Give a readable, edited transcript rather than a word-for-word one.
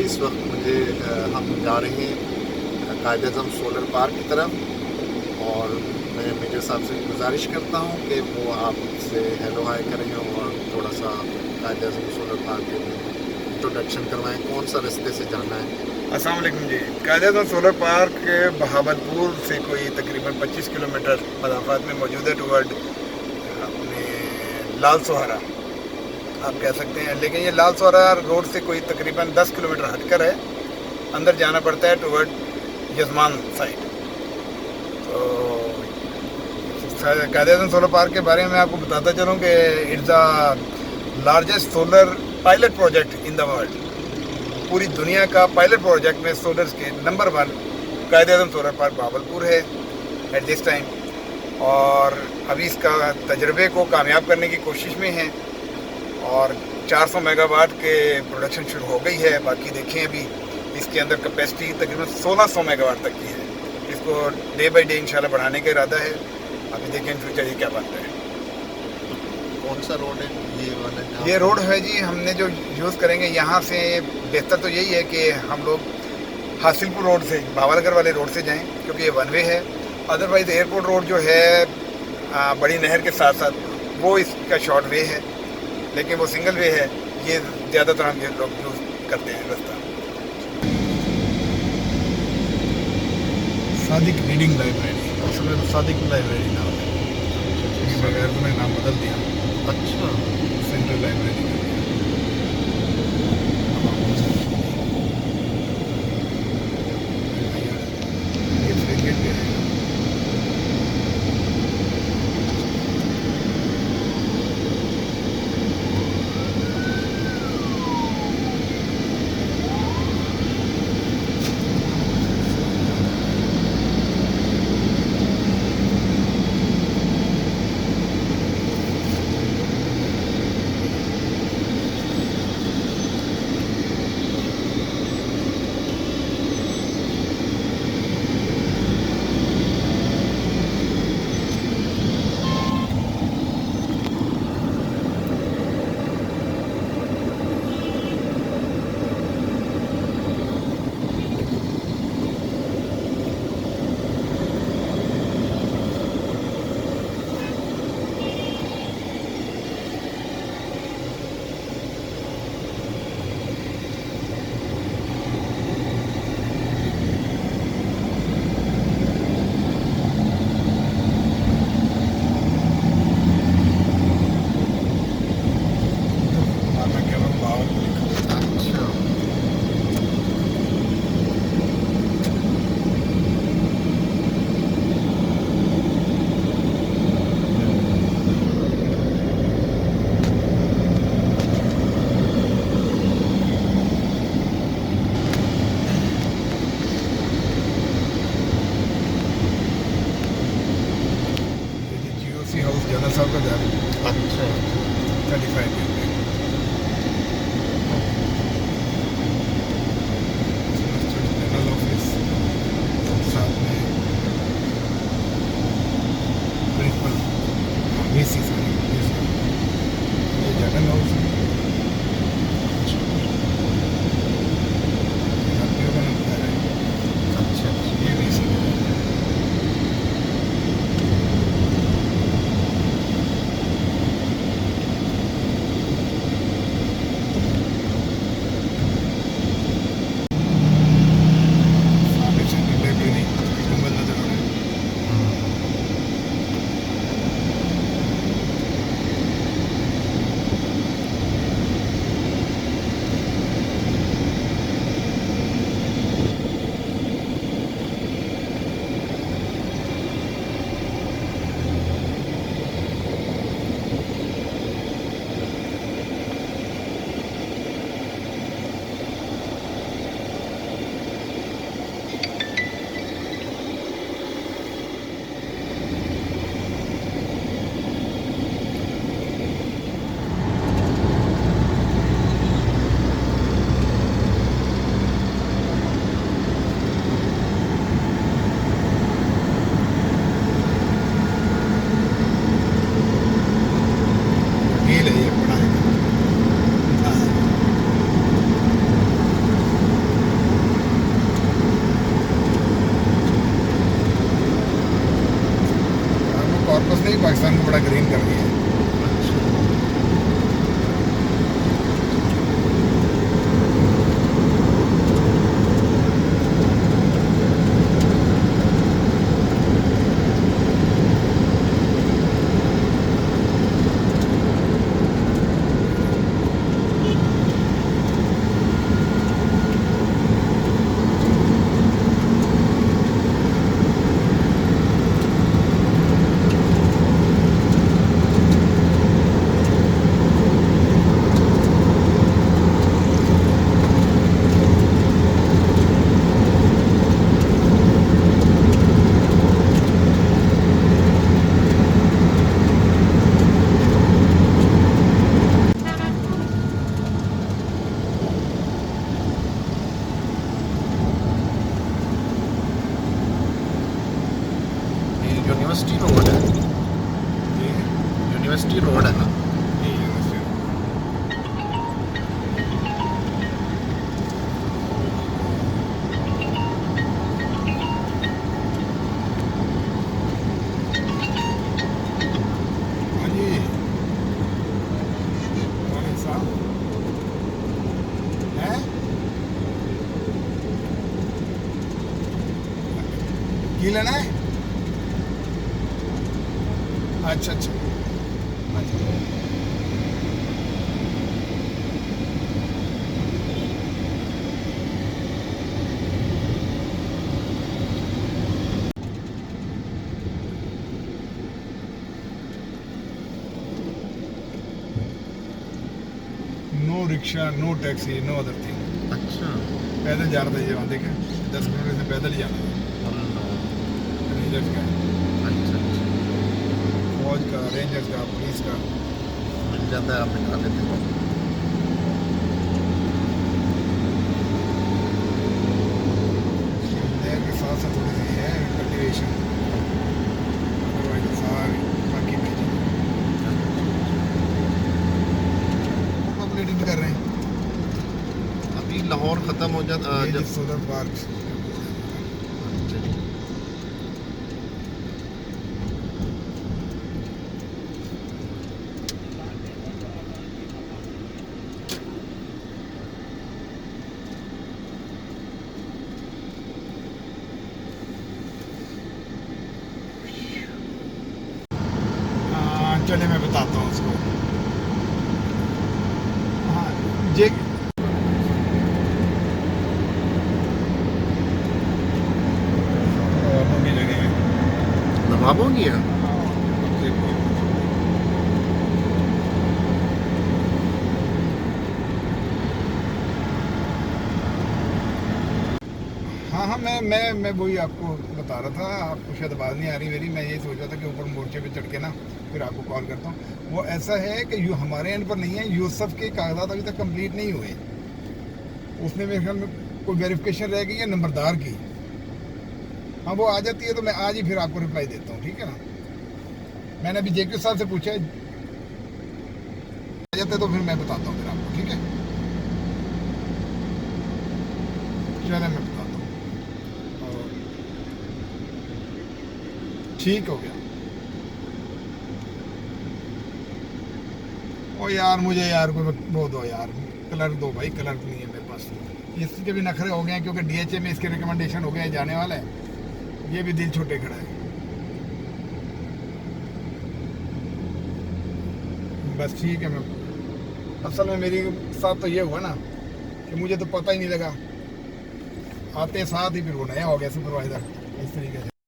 इस वक्त हम जा रहे हैं कायद-ए-आज़म सोलर पार्क की तरफ और मैं मेजर साहब से गुजारिश करता हूँ कि वो आपसे हेलो हाय करें और थोड़ा सा कायद-ए-आज़म सोलर पार्क के इंट्रोडक्शन करवाएं, कौन सा रास्ते से जाना है। अस्सलाम वालेकुम जी। कायद-ए-आज़म सोलर पार्क बहावलपुर से कोई तकरीबन 25 किलोमीटर मसाफत में मौजूद है टुवर्ड अपने लाल सोहरा आप कह सकते हैं, लेकिन ये लाल सोहरा रोड से कोई तकरीबन 10 किलोमीटर हटकर है। अंदर जाना पड़ता है टुवर्ड यजमान साइड। तो कायद-ए-आज़म सोलर पार्क के बारे में आपको बताता चलूँ कि it's the largest solar pilot project in the world. पूरी दुनिया का पायलट प्रोजेक्ट में सोलर्स के number 1 Quaid-e-Azam solar park Bahawalpur है एट दिस टाइम, और अभी इसका तजर्बे को कामयाब करने की कोशिश में है और 400 मेगावाट के प्रोडक्शन शुरू हो गई है। बाकी देखें अभी इसके अंदर कैपेसिटी तकरीबन 1600 मेगावाट तक की है। इसको डे बाई डे इंशाल्लाह बढ़ाने का इरादा है। अभी देखें इन फ्यूचर ये क्या बनता है। कौन सा रोड है ये वाला? ये रोड है जी, हमने जो यूज़ करेंगे यहाँ से बेहतर तो यही है कि हम लोग हासिलपुर रोड से भावलगर वाले रोड से जाएं, क्योंकि ये वन वे है। अदरवाइज़ एयरपोर्ट रोड जो है बड़ी नहर के साथ साथ वो इसका शॉर्ट वे है, लेकिन वो सिंगल वे है। ये ज़्यादातर हम ये लोग यूज़ करते हैं रास्ता। सादिक रीडिंग लाइब्रेरी, असल में सादिक लाइब्रेरी नाम है, बगैर तो नाम बदल दिया। अच्छा, सेंट्रल लाइब्रेरी हाउस जनरल साहब का जा रही है। अच्छा, 35 जनरल ऑफिस, साथ में प्रिंसिपल वीसी ये जनरल हाउस है। अच्छा, ये वीसी घी लेना है? अच्छा अच्छा। No rickshaw, no taxi, no other thing. अच्छा। पैदल जा रहा था ये वहाँ देखे, 10 किलोमीटर से पैदल ही जाना था। रेंजर्स का, अच्छा अच्छा, फौज का, रेंजर्स का, पुलिस का। मिल जाता है, आप निकाल लेते हो। लेयर के साथ साथ थोड़ी सी है कल्टीवेशन, अदरवाइज सारी बाकी भेजी कंप्लीट कर रहे हैं। अभी लाहौर ख़त्म हो जाता ये जब। जो सोलर पार्क, अच्छा जी। चलिए मैं बताता हूँ उसको। हाँ जे मम्मी जगह है। नवाब हो गया। हाँ हाँ, मैं वही आपको बता रहा था, आपको शायद आवाज़ नहीं आ रही मेरी। मैं यही सोच रहा था कि ऊपर मोर्चे पे चढ़ के ना फिर आपको कॉल करता हूँ। वो ऐसा है कि हमारे एंड पर नहीं है, यूसुफ के कागजात अभी तक कंप्लीट नहीं हुए। उसमें मेरे ख्याल में कोई वेरिफिकेशन रह गई है नंबरदार की। हाँ वो आ जाती है तो मैं आज ही फिर आपको रिप्लाई देता हूँ, ठीक है ना। मैंने अभी जेक्यू साहब से पूछा है, आ जाते तो फिर मैं बताता हूँ फिर आपको, ठीक है। चले मैं बताता हूँ। और ठीक हो गया। ओ यार मुझे यार कोई वो दो यार, कलर दो भाई, कलर नहीं है मेरे पास। इसके भी नखरे हो गए हैं क्योंकि डीएचए में इसके रिकमेंडेशन हो गया है, जाने वाला है। ये भी दिल छोटे खड़ा है। बस ठीक है। मैं असल में मेरी साथ तो ये हुआ ना कि मुझे तो पता ही नहीं लगा, आते साथ ही फिर वो नया हो गया सुपरवाइजर, इस तरीके से।